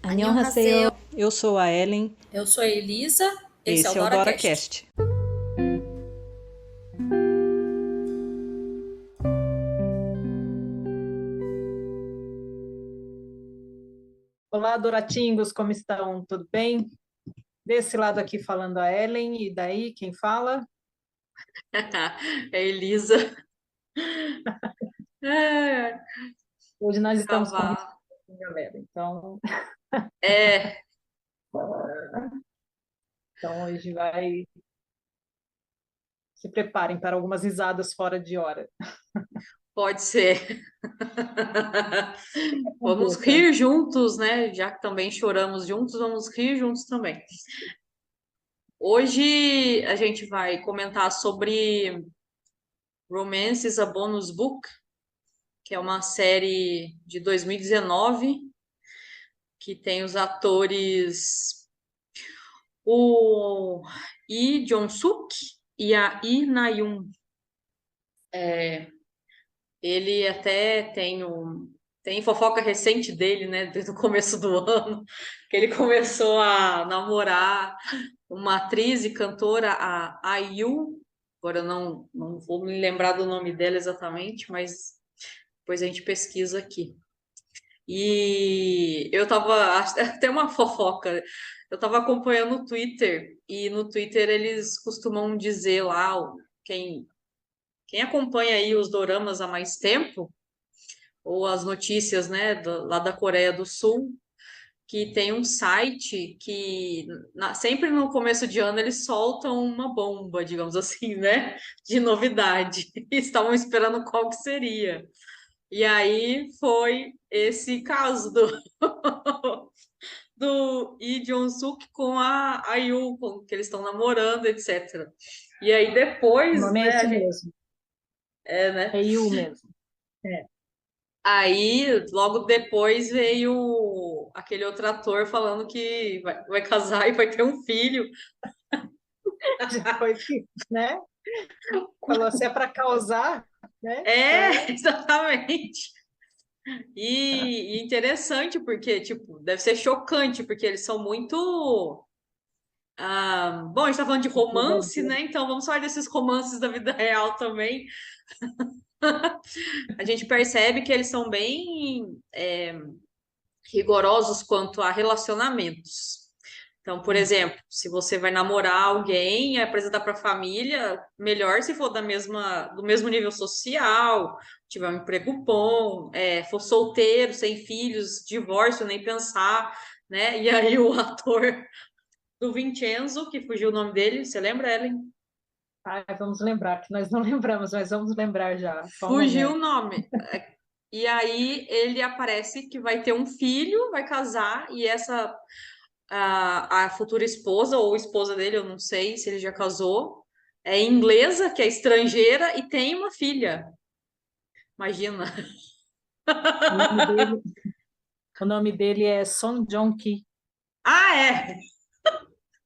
Annyeonghaseyo, Annyeonghaseyo, eu sou a Ellen, eu sou a Elisa, esse é o esse é o DoraCast. DoraCast. Olá, Doratingos, como estão? Tudo bem? Desse lado aqui falando a Ellen, e daí quem fala? É Elisa. É, Hoje nós estamos com gravar. risco, galera. É, Então hoje vai. Se preparem para algumas risadas fora de hora. pode ser. Vamos Aconteça. rir juntos, né? Já que também choramos juntos, vamos rir juntos também. Hoje a gente vai comentar sobre Romance is a Bonus Book, que é uma série de 2019 que tem os atores o Lee Jong-suk e a Lee Na-yoon. Ele até tem fofoca recente dele, né, desde o começo do ano, que ele começou a namorar uma atriz e cantora, a IU. Agora eu não vou me lembrar do nome dela exatamente, mas depois a gente pesquisa aqui. E eu tava, até uma fofoca, eu tava acompanhando o Twitter, e no Twitter eles costumam dizer lá, quem acompanha aí os doramas há mais tempo, ou as notícias, né, lá da Coreia do Sul, que tem um site que sempre no começo de ano eles soltam uma bomba, digamos assim, né, de novidade. E estavam esperando qual que seria. E aí foi esse caso do Lee Jong-suk com a IU, que eles estão namorando, etc. E aí O depois, nome é né, esse mesmo, né? é Yu mesmo. É. Aí, logo depois veio aquele outro ator falando que vai casar e vai ter um filho. Foi que, né? Falou, se é para causar, né? É, Então, exatamente. E interessante, porque, tipo, deve ser chocante, porque eles são muito. Bom, a gente tá falando de romance, verdadeiro. né? Então vamos falar desses romances da vida real também. A gente percebe que eles são bem rigorosos quanto a relacionamentos. Então, por exemplo, se você vai namorar alguém e apresentar para a família, melhor se for do mesmo nível social, tiver um emprego bom, for solteiro, sem filhos, divórcio, nem pensar, né? E aí o ator do Vincenzo, que fugiu o nome dele, você lembra, Ellen? Ai, vamos lembrar, que nós não lembramos, mas vamos lembrar já. Só um Fugiu o momento. nome. E aí ele aparece que vai ter um filho, vai casar, e a futura esposa ou esposa dele, eu não sei se ele já casou, é inglesa, que é estrangeira e tem uma filha. Imagina. O nome dele, o nome dele é Song Joong-ki. Ah, é!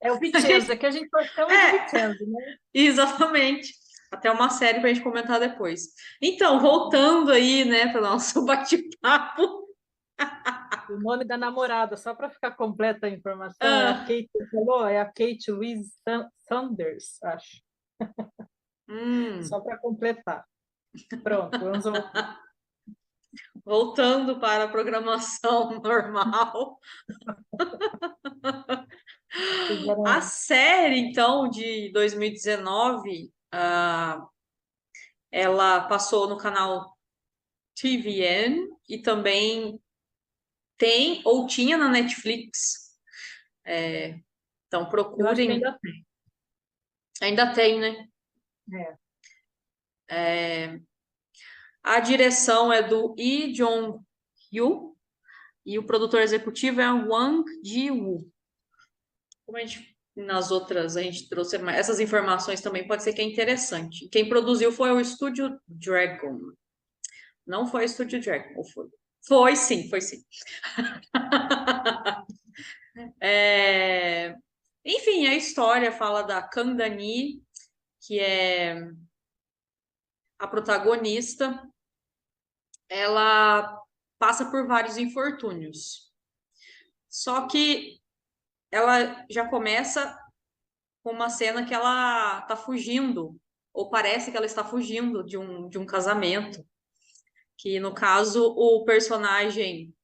É o Vincenzo, é que a gente chama de É, Vincenzo, né? exatamente. Até uma série pra gente comentar depois. Então, voltando aí, né, para o nosso bate-papo. O nome da namorada, só para ficar completa a informação, é a Ah, Kate, você falou? É a Kate Louise Sanders, acho. hum, Só para completar. Pronto, vamos voltar. voltando para a programação normal. A Fizeram série, então, de 2019, ela passou no canal TVN e também tem ou tinha na Netflix. Então eu acho que procurem. ainda tem. Ainda tem, né? É. A direção é do Lee Jong-hyuk e o produtor executivo é Wang Ji-woo. Como a gente nas outras a gente trouxe essas informações também pode ser que é interessante. Quem produziu foi o Estúdio Dragon. Não foi o Estúdio Dragon, ou foi? Foi sim, foi sim. É, enfim, a história fala da Kangani, que é a protagonista. Ela passa por vários infortúnios. Só que ela já começa com uma cena que ela tá fugindo, ou parece que ela está fugindo de um casamento, que no caso o personagem,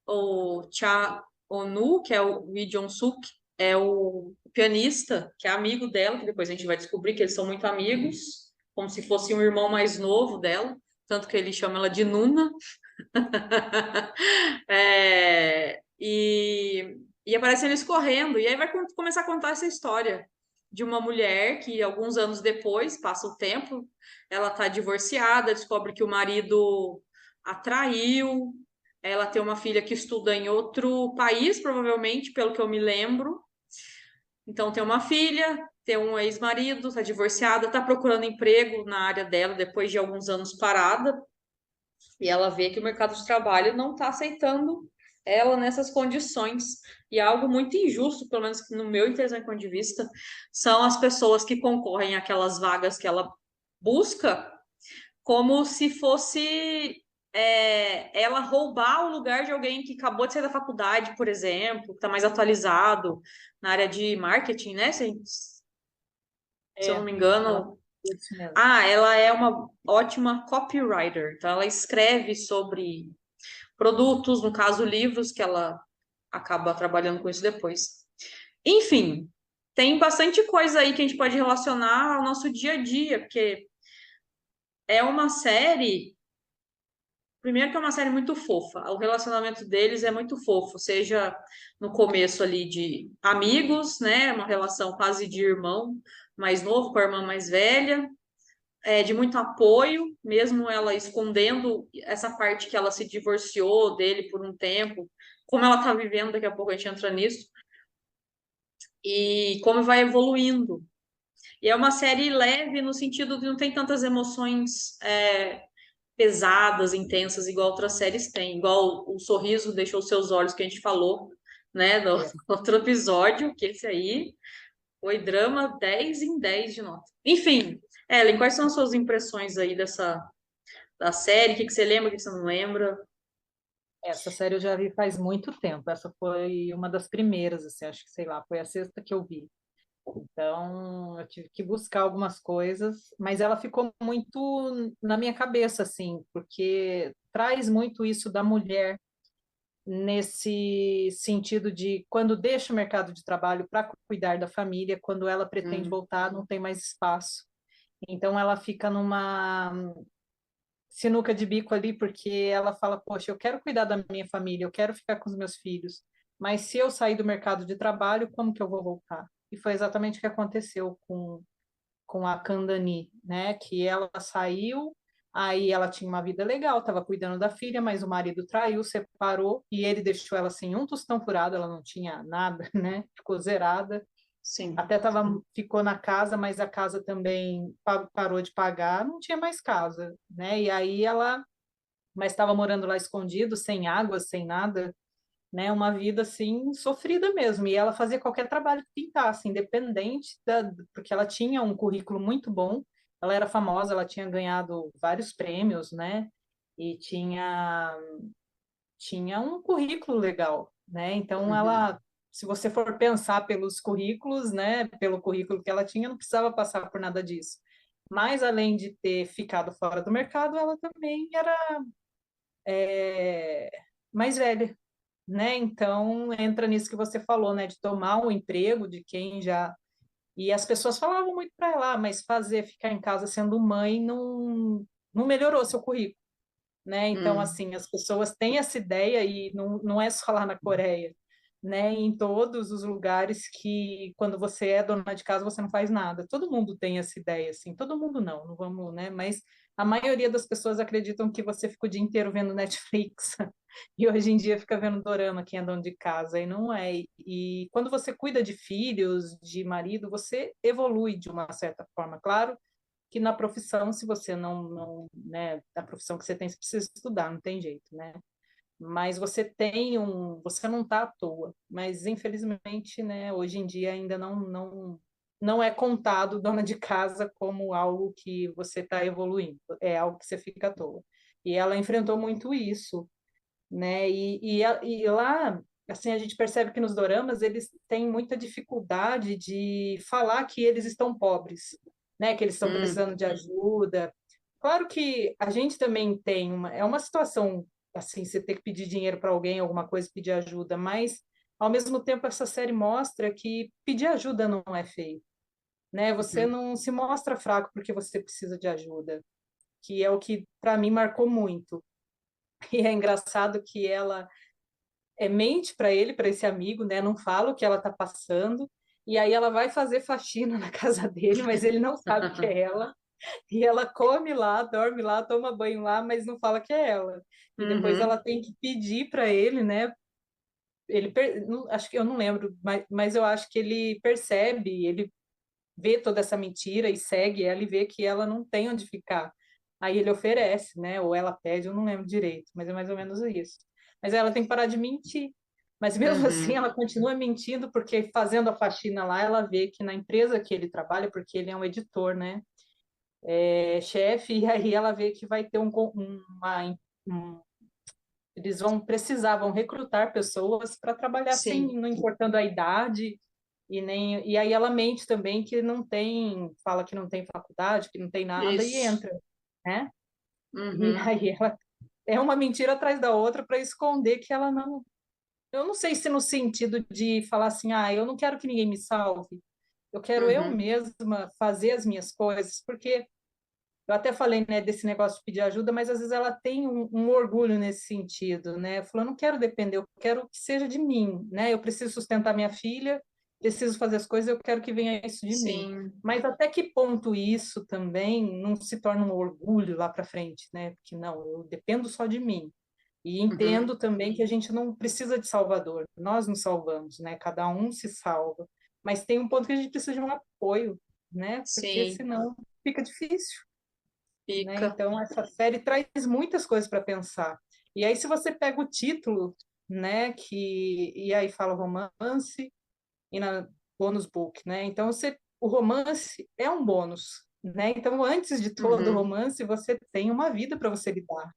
o Cha Onu, que é o Lee Jong-suk, é o pianista, que é amigo dela, que depois a gente vai descobrir que eles são muito amigos, como se fosse um irmão mais novo dela, tanto que ele chama ela de Nuna. E aparecem eles correndo, e aí vai começar a contar essa história de uma mulher que, alguns anos depois, passa o tempo, ela tá divorciada, descobre que o marido a traiu, ela tem uma filha que estuda em outro país, provavelmente, pelo que eu me lembro. Então, tem uma filha, tem um ex-marido, tá divorciada, tá procurando emprego na área dela depois de alguns anos parada, e ela vê que o mercado de trabalho não está aceitando ela nessas condições. E é algo muito injusto, pelo menos no meu ponto de vista, são as pessoas que concorrem àquelas vagas que ela busca, como se fosse ela roubar o lugar de alguém que acabou de sair da faculdade, por exemplo, que está mais atualizado na área de marketing, né? Se eu não É, me ela engano, isso mesmo. ela é uma ótima copywriter, então ela escreve sobre produtos, no caso, livros, que ela acaba trabalhando com isso depois. Enfim, tem bastante coisa aí que a gente pode relacionar ao nosso dia a dia, porque é uma série. Primeiro que é uma série muito fofa, o relacionamento deles é muito fofo, seja no começo ali de amigos, né, uma relação quase de irmão mais novo com a irmã mais velha, de muito apoio, mesmo ela escondendo essa parte que ela se divorciou dele por um tempo, como ela tá vivendo, daqui a pouco a gente entra nisso, e como vai evoluindo. E é uma série leve no sentido de não tem tantas emoções pesadas, intensas, igual outras séries têm, igual o Sorriso Deixou Seus Olhos, que a gente falou, né, no É. outro episódio, que esse aí foi drama 10 em 10 de nota. Enfim, Ellen, quais são as suas impressões aí da série? O que você lembra, o que você não lembra? Essa série eu já vi faz muito tempo. Essa foi uma das primeiras, assim, acho que, sei lá, foi a sexta que eu vi. Então, eu tive que buscar algumas coisas, mas ela ficou muito na minha cabeça, assim, porque traz muito isso da mulher nesse sentido de quando deixa o mercado de trabalho para cuidar da família, quando ela pretende Hum, voltar, não tem mais espaço. Então, ela fica numa sinuca de bico ali, porque ela fala: poxa, eu quero cuidar da minha família, eu quero ficar com os meus filhos, mas se eu sair do mercado de trabalho, como que eu vou voltar? E foi exatamente o que aconteceu com a Candani, né? Que ela saiu, aí ela tinha uma vida legal, estava cuidando da filha, mas o marido traiu, separou, e ele deixou ela sem um tostão furado, ela não tinha nada, né? Ficou zerada. sim. Até ficou na casa, mas a casa também parou de pagar, não tinha mais casa, né? E aí ela, mas estava morando lá escondido, sem água, sem nada, né? Uma vida assim sofrida mesmo. E ela fazia qualquer trabalho que pintasse, independente porque ela tinha um currículo muito bom. Ela era famosa, ela tinha ganhado vários prêmios, né? E tinha um currículo legal, né? Então Uhum. ela, se você for pensar pelos currículos, né, pelo currículo que ela tinha, não precisava passar por nada disso. Mas além de ter ficado fora do mercado, ela também era mais velha, né? Então entra nisso que você falou, né, de tomar um emprego de quem já e as pessoas falavam muito para ela: "Ah, mas ficar em casa sendo mãe não melhorou seu currículo, né? Então, Hum. assim, as pessoas têm essa ideia e não é só lá na Coreia, né? Em todos os lugares que, quando você é dona de casa, você não faz nada. Todo mundo tem essa ideia, assim. Todo mundo não vamos, né? Mas a maioria das pessoas acreditam que você fica o dia inteiro vendo Netflix e hoje em dia fica vendo dorama quem é dono de casa e não é. E quando você cuida de filhos, de marido, você evolui de uma certa forma, claro que na profissão, se você né, a profissão que você tem, você precisa estudar, não tem jeito, né? Mas você não está à toa. Mas infelizmente, né, hoje em dia ainda não é contado dona de casa como algo que você está evoluindo, é algo que você fica à toa. E ela enfrentou muito isso, né? E lá assim, a gente percebe que nos doramas eles têm muita dificuldade de falar que eles estão pobres, né? Que eles estão Hum, precisando de ajuda. Claro que a gente também tem é uma situação assim, você ter que pedir dinheiro para alguém, alguma coisa, pedir ajuda, mas ao mesmo tempo essa série mostra que pedir ajuda não é feio, né? Você uhum, não se mostra fraco porque você precisa de ajuda, que é o que para mim marcou muito. E é engraçado que ela mente para ele, para esse amigo, né? Não fala o que ela está passando. E aí ela vai fazer faxina na casa dele, mas ele não sabe que é ela. E ela come lá, dorme lá, toma banho lá, mas não fala que é ela. E depois ela uhum, tem que pedir para ele, né? Acho que eu não lembro, mas eu acho que ele percebe, ele vê toda essa mentira e segue ela e vê que ela não tem onde ficar. Aí ele oferece, né? Ou ela pede, eu não lembro direito, mas é mais ou menos isso. Mas ela tem que parar de mentir. Mas mesmo assim, uhum. ela continua mentindo, porque fazendo a faxina lá, ela vê que na empresa que ele trabalha, porque ele é um editor, né? É chefe, e aí ela vê que vai ter um, eles vão recrutar pessoas para trabalhar sem, Sim, não importando a idade, e aí ela mente também que não tem, fala que não tem faculdade, que não tem nada e isso. entra, né? E Uhum, aí ela é uma mentira atrás da outra para esconder que ela não. Eu não sei se no sentido de falar assim, ah, eu não quero que ninguém me salve, eu quero eu uhum, mesma fazer as minhas coisas, porque eu até falei, né, desse negócio de pedir ajuda, mas às vezes ela tem um orgulho nesse sentido, né? Falou, eu não quero depender, eu quero que seja de mim, né? Eu preciso sustentar minha filha, preciso fazer as coisas, eu quero que venha isso de mim. sim, Mas até que ponto isso também não se torna um orgulho lá para frente, né? Porque não, eu dependo só de mim. E uhum, entendo também que a gente não precisa de salvador, nós nos salvamos, né? Cada um se salva. Mas tem um ponto que a gente precisa de um apoio, né? Porque sim, senão fica difícil, né? fica. Então, essa série traz muitas coisas para pensar. E aí, se você pega o título, né, e aí fala romance e na bônus book, né? Então, o romance é um bônus, né? Então, antes de todo Uhum, romance, você tem uma vida para você lidar,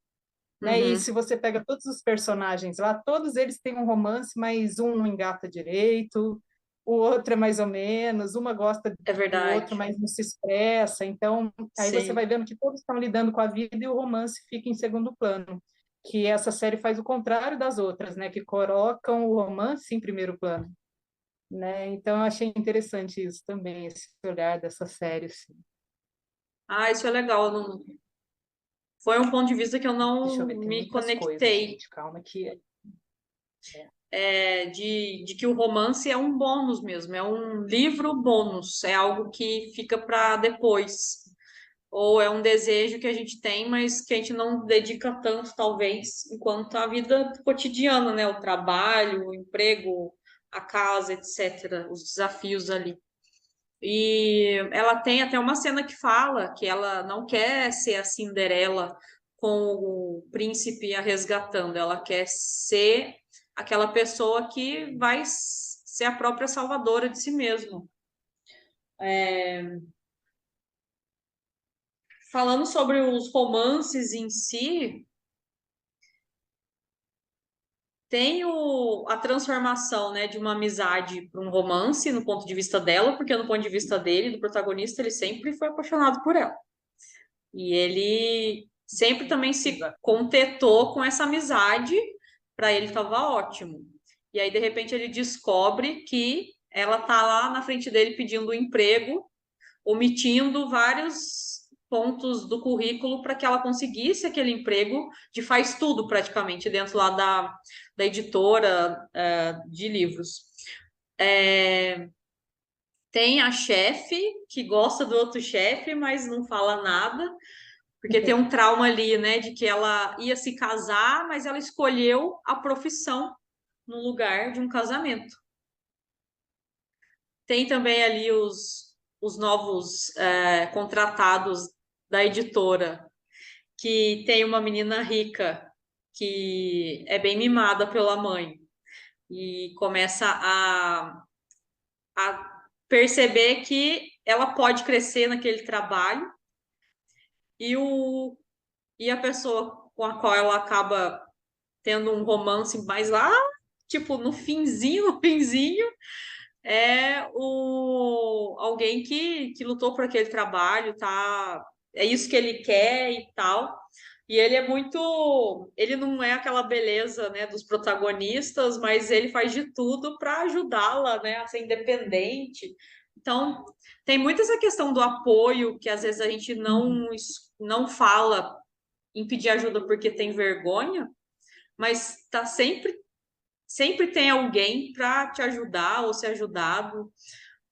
né? E uhum, se você pega todos os personagens lá, todos eles têm um romance, mas um não engata direito, o outro é mais ou menos, uma gosta é do outro, verdade. mas não se expressa. Então, aí você vai Sim. vendo que todos estão lidando com a vida e o romance fica em segundo plano. Que essa série faz o contrário das outras, né? Que colocam o romance em primeiro plano, né? Então, eu achei interessante isso também, esse olhar dessa série, assim. Ah, isso é legal. Foi um ponto de vista que eu Deixa eu não ver, tem me muitas coisas, conectei, gente. Calma que de que o romance é um bônus mesmo, é um livro bônus, é algo que fica para depois. Ou é um desejo que a gente tem, mas que a gente não dedica tanto, talvez, enquanto a vida cotidiana, né? O trabalho, o emprego, a casa, etc., os desafios ali. E ela tem até uma cena que fala que ela não quer ser a Cinderela com o príncipe a resgatando, ela quer ser aquela pessoa que vai ser a própria salvadora de si mesma. Falando sobre os romances em si, tem a transformação, né, de uma amizade para um romance no ponto de vista dela, porque no ponto de vista dele, do protagonista, ele sempre foi apaixonado por ela. E ele sempre também se exatamente. contentou com essa amizade, para ele estava ótimo. E aí, de repente, ele descobre que ela tá lá na frente dele pedindo um emprego, omitindo vários pontos do currículo para que ela conseguisse aquele emprego de faz tudo praticamente dentro lá da editora de livros. Tem a chefe que gosta do outro chefe, mas não fala nada, porque tem um trauma ali, né, de que ela ia se casar, mas ela escolheu a profissão no lugar de um casamento. Tem também ali os novos contratados da editora, que tem uma menina rica que é bem mimada pela mãe e começa a perceber que ela pode crescer naquele trabalho e, e a pessoa com a qual ela acaba tendo um romance mais lá tipo, no finzinho, é alguém que lutou por aquele trabalho, tá? É isso que ele quer e tal. E ele é muito, ele não é aquela beleza, né, dos protagonistas, mas ele faz de tudo para ajudá-la, né, a ser independente. Então, tem muito essa questão do apoio que às vezes a gente Uhum. não fala em pedir ajuda porque tem vergonha, mas tá sempre tem alguém para te ajudar ou ser ajudado,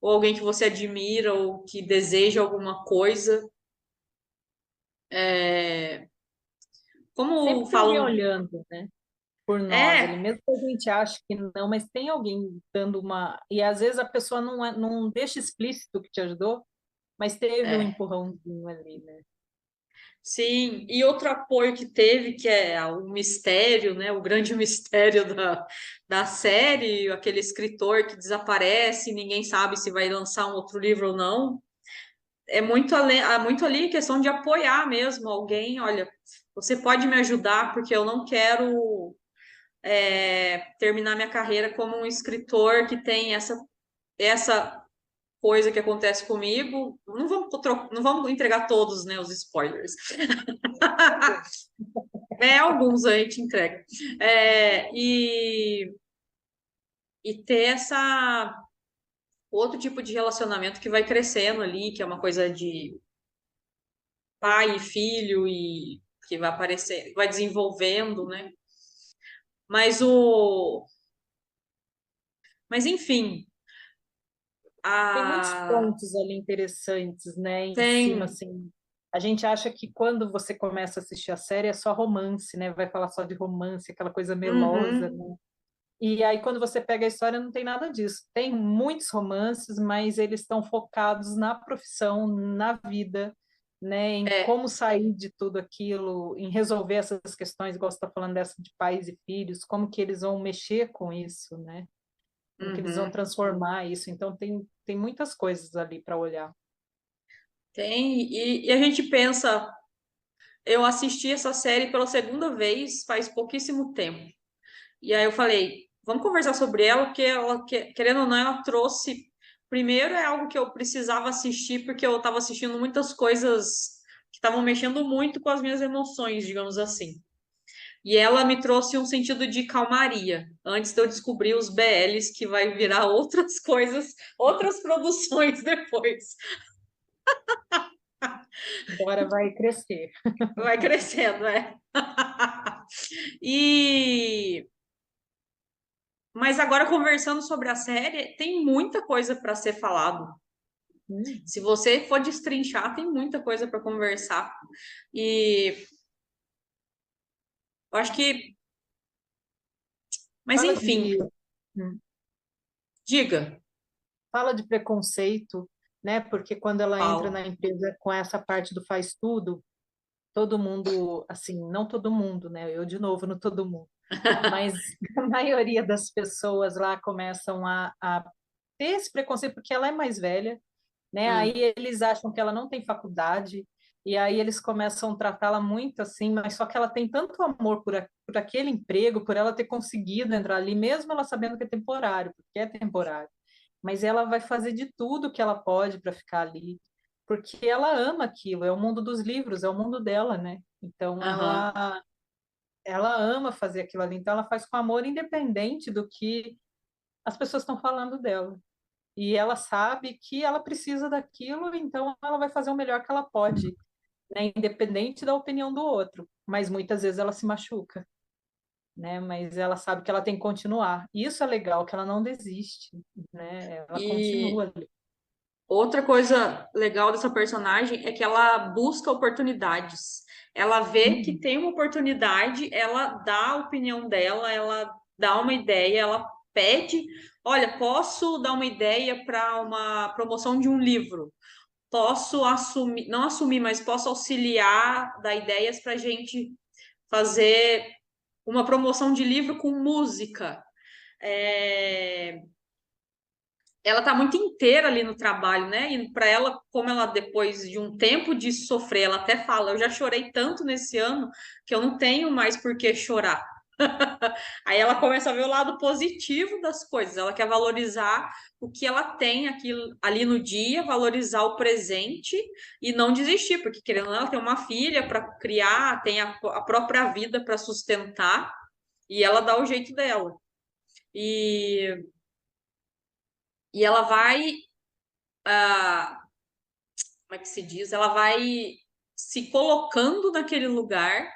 ou alguém que você admira ou que deseja alguma coisa. É, como Sempre tem alguém falam, olhando, né? Por nós ali, é, mesmo que a gente ache que não, mas tem alguém dando uma. E às vezes a pessoa não deixa explícito que te ajudou, mas teve um é, empurrãozinho ali, né? sim. E outro apoio que teve, que é o mistério, né? O grande mistério da série, aquele escritor que desaparece, ninguém sabe se vai lançar um outro livro ou não. Muito ali questão de apoiar mesmo alguém. Olha, você pode me ajudar porque eu não quero terminar minha carreira como um escritor que tem essa coisa que acontece comigo. Não vamos entregar todos, né, os spoilers. Alguns a gente entrega. E ter essa outro tipo de relacionamento que vai crescendo ali, que é uma coisa de pai e filho e que vai aparecer, vai desenvolvendo, né? Mas mas enfim, Tem muitos a pontos ali interessantes, né? Em cima, tem, assim. A gente acha que quando você começa a assistir a série é só romance, né? Vai falar só de romance, aquela coisa melosa, uhum, né? E aí, quando você pega a história, não tem nada disso. Tem muitos romances, mas eles estão focados na profissão, na vida, né? Em é, como sair de tudo aquilo, em resolver essas questões, igual você está falando dessa de pais e filhos, como que eles vão mexer com isso, né? Como que eles vão uhum, transformar isso. Então, tem muitas coisas ali para olhar. tem, e a gente pensa, eu assisti essa série pela segunda vez faz pouquíssimo tempo. E aí eu falei, vamos conversar sobre ela, porque ela, querendo ou não, ela trouxe. Primeiro é algo que eu precisava assistir, porque eu estava assistindo muitas coisas que estavam mexendo muito com as minhas emoções, digamos assim. E ela me trouxe um sentido de calmaria, antes de eu descobrir os BLs, que vai virar outras coisas, outras produções depois. Agora vai crescer. Vai crescendo, é. E mas agora conversando sobre a série, tem muita coisa para ser falado. Hum, Se você for destrinchar, tem muita coisa para conversar. E eu acho que, mas Fala enfim, de, hum, diga, fala de preconceito, né? Porque quando ela entra Paulo. na empresa com essa parte do faz tudo, todo mundo, assim, não todo mundo, né? Eu de novo no todo mundo, mas a maioria das pessoas lá começam a ter esse preconceito porque ela é mais velha, né? Hum, Aí eles acham que ela não tem faculdade e aí eles começam a tratá-la muito assim, mas só que ela tem tanto amor por aquele emprego, por ela ter conseguido entrar ali, mesmo ela sabendo que é temporário, porque é temporário. Mas ela vai fazer de tudo que ela pode para ficar ali, porque ela ama aquilo, é o mundo dos livros, é o mundo dela, né? Então aham. ela ama fazer aquilo ali, então ela faz com amor independente do que as pessoas estão falando dela. E ela sabe que ela precisa daquilo, então ela vai fazer o melhor que ela pode, né? Independente da opinião do outro. Mas muitas vezes ela se machuca, né? Mas ela sabe que ela tem que continuar. E isso é legal, que ela não desiste, né? Ela E continua ali. outra coisa legal dessa personagem é que ela busca oportunidades. Ela vê que Uhum. tem uma oportunidade, ela dá a opinião dela, ela dá uma ideia, ela pede, olha, posso dar uma ideia para uma promoção de um livro? Posso assumir, não assumir, mas posso auxiliar, dar ideias para a gente fazer uma promoção de livro com música. É, ela tá muito inteira ali no trabalho, né? E para ela, como ela depois de um tempo de sofrer, ela até fala, eu já chorei tanto nesse ano que eu não tenho mais por que chorar. Aí ela começa a ver o lado positivo das coisas. Ela quer valorizar o que ela tem aqui, ali no dia, valorizar o presente e não desistir, porque querendo ou não, ela tem uma filha para criar, tem a própria vida para sustentar e ela dá o jeito dela. E, e ela vai, como é que se diz? Ela vai se colocando naquele lugar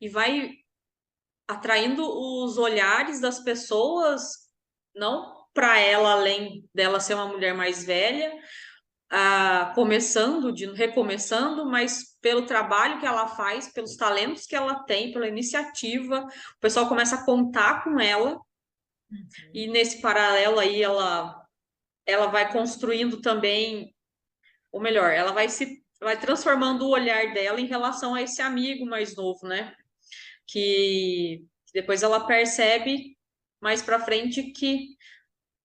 e vai atraindo os olhares das pessoas, não para ela, além dela ser uma mulher mais velha, começando, recomeçando, mas pelo trabalho que ela faz, pelos talentos que ela tem, pela iniciativa, o pessoal começa a contar com ela, e nesse paralelo aí ela vai construindo também, ou melhor, ela vai transformando o olhar dela em relação a esse amigo mais novo, né? Que depois ela percebe mais pra frente que,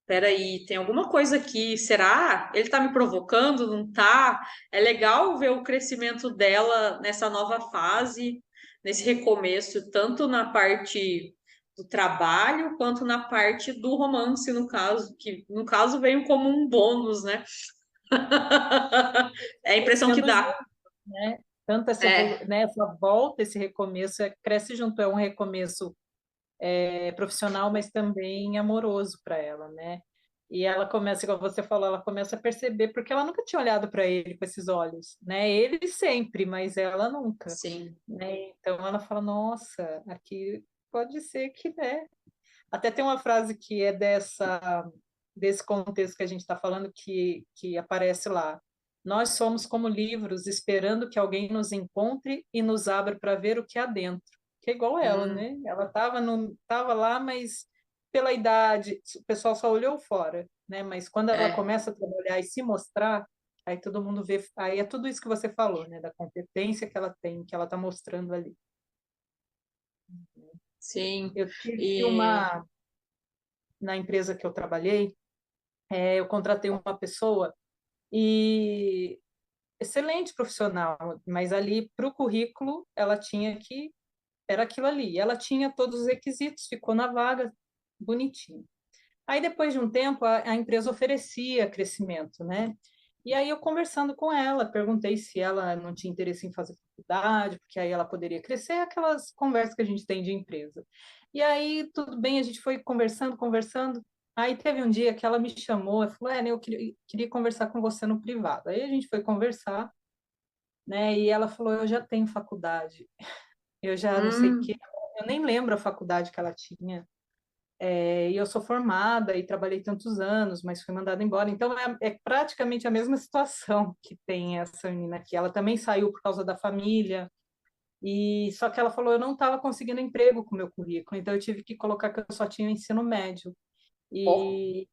peraí, tem alguma coisa aqui, será? Ele tá me provocando, não tá? É legal ver o crescimento dela nessa nova fase, nesse recomeço, tanto na parte do trabalho quanto na parte do romance, no caso, que no caso veio como um bônus, né? É a impressão que Crescendo dá. junto, né? Tanto essa, É, né, essa volta, esse recomeço, cresce junto, é um recomeço profissional, mas também amoroso para ela, né? E ela começa, igual você falou, ela começa a perceber, porque ela nunca tinha olhado para ele com esses olhos, né? Ele sempre, mas ela nunca, sim. né? Então ela fala, nossa, aqui pode ser que, né? Até tem uma frase que é desse contexto que a gente está falando, que aparece lá. Nós somos como livros, esperando que alguém nos encontre e nos abra para ver o que há dentro. Que é igual ela, Hum, né? Ela estava tava lá, mas pela idade, o pessoal só olhou fora, né? Mas quando ela é, começa a trabalhar e se mostrar, aí todo mundo vê, aí é tudo isso que você falou, né? Da competência que ela tem, que ela está mostrando ali. sim. Eu tive E na empresa que eu trabalhei, eu contratei uma pessoa e excelente profissional, mas ali para o currículo ela tinha que era aquilo ali. Ela tinha todos os requisitos, ficou na vaga, bonitinho. Aí depois de um tempo a empresa oferecia crescimento, né? E aí eu conversando com ela, perguntei se ela não tinha interesse em fazer faculdade, porque aí ela poderia crescer, aquelas conversas que a gente tem de empresa. E aí tudo bem, a gente foi conversando, conversando. Aí teve um dia que ela me chamou e falou: eu queria conversar com você no privado. Aí a gente foi conversar, né? E ela falou: eu já tenho faculdade, eu já não sei o quê, hum, eu nem lembro a faculdade que ela tinha. E eu sou formada e trabalhei tantos anos, mas fui mandada embora. Então, é praticamente a mesma situação que tem essa menina aqui. Ela também saiu por causa da família, e só que ela falou, eu não estava conseguindo emprego com o meu currículo, então eu tive que colocar que eu só tinha o ensino médio. ó, E,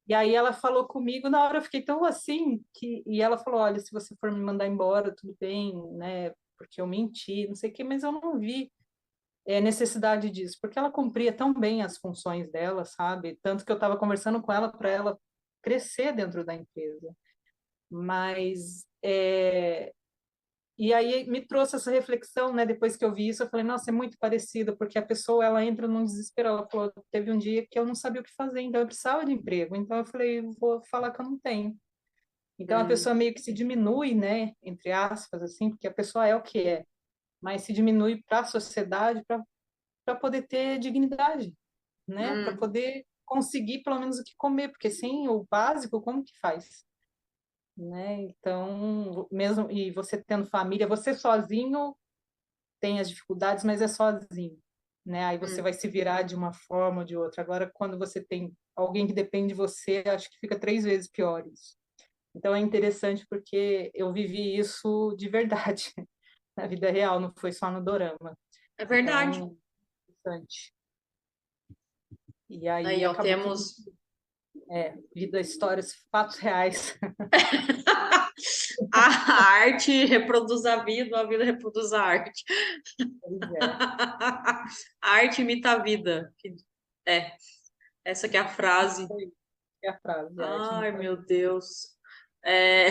e aí ela falou comigo, na hora eu fiquei tão assim, e ela falou, olha, se você for me mandar embora, tudo bem, né? Porque eu menti, não sei o quê, mas eu não vi necessidade disso, porque ela cumpria tão bem as funções dela, sabe? Tanto que eu estava conversando com ela para ela crescer dentro da empresa. Mas e aí me trouxe essa reflexão, né? Depois que eu vi isso, eu falei, nossa, é muito parecido, porque a pessoa ela entra num desespero. Ela falou, teve um dia que eu não sabia o que fazer, então eu precisava de emprego. Então eu falei, vou falar que eu não tenho. Então a hum, pessoa meio que se diminui, né? Entre aspas, assim, porque a pessoa é o que é, mas se diminui para a sociedade para poder ter dignidade, né? Para hum, poder conseguir pelo menos o que comer, porque sem o básico, como que faz? Né? Então, mesmo e você tendo família, você sozinho tem as dificuldades, mas é sozinho, né? Aí você hum. vai se virar de uma forma ou de outra. Agora, quando você tem alguém que depende de você, acho que fica 3 vezes pior isso. Então é interessante porque eu vivi isso de verdade na vida real, não foi só no dorama. É verdade. Então, interessante. E aí Aí, ó, acabou que temos vida, histórias, fatos reais. a arte reproduz a vida reproduz a arte. Pois é. A arte imita a vida. É, essa que é a frase. Isso aí é a frase, a arte Ai, imita a meu vida. Deus. É,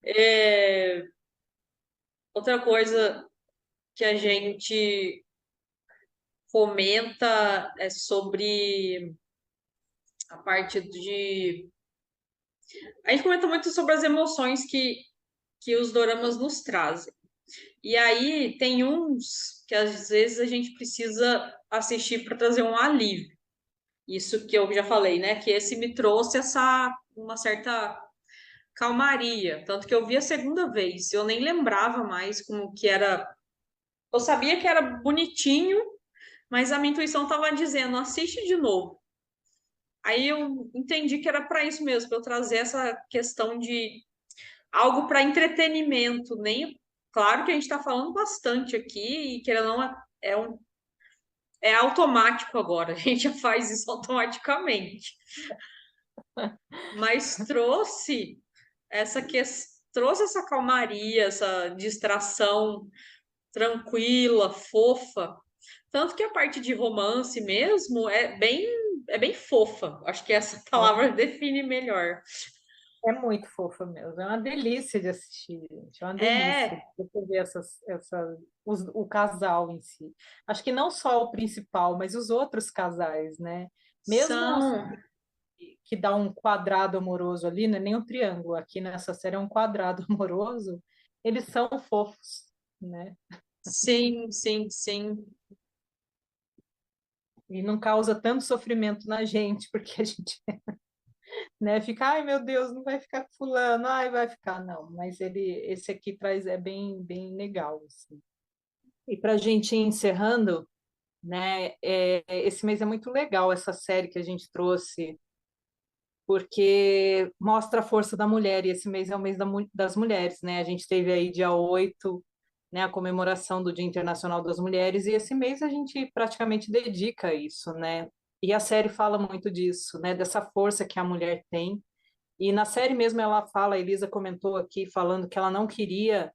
é, outra coisa que a gente comenta é sobre a parte de. A gente comenta muito sobre as emoções que os doramas nos trazem. E aí tem uns que às vezes a gente precisa assistir para trazer um alívio. Isso que eu já falei, né? Que esse me trouxe essa uma certa calmaria. Tanto que eu vi a segunda vez, eu nem lembrava mais como que era. Eu sabia que era bonitinho, mas a minha intuição estava dizendo, assiste de novo. Aí eu entendi que era para isso mesmo, para eu trazer essa questão de algo para entretenimento, nem claro que a gente está falando bastante aqui e querendo ou não é automático agora, a gente já faz isso automaticamente. Mas trouxe essa calmaria, essa distração tranquila, fofa. Tanto que a parte de romance mesmo é bem fofa. Acho que essa palavra define melhor. É muito fofa mesmo, é uma delícia de assistir, gente. É uma delícia É, você ver o casal em si. Acho que não só o principal, mas os outros casais, né? Mesmo os são, que dá um quadrado amoroso ali, não é nem um triângulo, aqui nessa série é um quadrado amoroso, eles são fofos, né? sim, sim, sim. E não causa tanto sofrimento na gente, porque a gente, né, fica, ai meu Deus, não vai ficar com fulano, ai vai ficar, não, mas esse aqui traz, é bem legal, assim. E para a gente ir encerrando, né, esse mês é muito legal, essa série que a gente trouxe, porque mostra a força da mulher, e esse mês é o mês das mulheres, né? A gente teve aí dia 8, né, a comemoração do Dia Internacional das Mulheres, e esse mês a gente praticamente dedica a isso, né? E a série fala muito disso, né, dessa força que a mulher tem. E na série mesmo ela fala, a Elisa comentou aqui, falando que ela não queria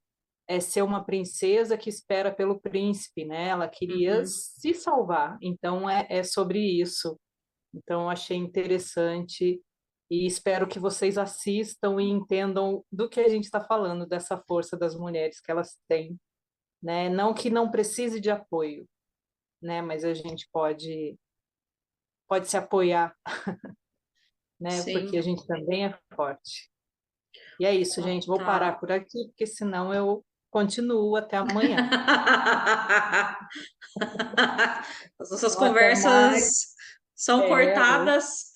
ser uma princesa que espera pelo príncipe, né? Ela queria Uhum. se salvar. Então é sobre isso. Então, eu achei interessante e espero que vocês assistam e entendam do que a gente está falando, dessa força das mulheres que elas têm, né? Não que não precise de apoio, né? Mas a gente pode se apoiar, né? Porque a Sim. gente também é forte. E é isso, Ah, gente. Vou parar tá. por aqui, porque senão eu continuo até amanhã. As nossas Então, até mais. conversas são Hoje, cortadas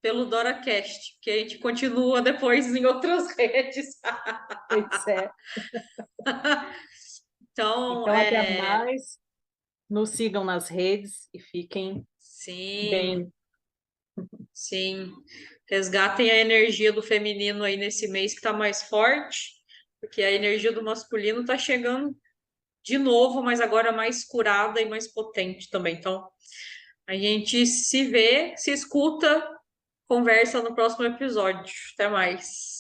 pelo DoraCast, que a gente continua depois em outras redes. pois é. Então, Então, até mais. Nos sigam nas redes e fiquem sim, bem. sim. Resgatem a energia do feminino aí nesse mês que tá mais forte, porque a energia do masculino tá chegando de novo, mas agora mais curada e mais potente também. Então, a gente se vê, se escuta, conversa no próximo episódio. Até mais.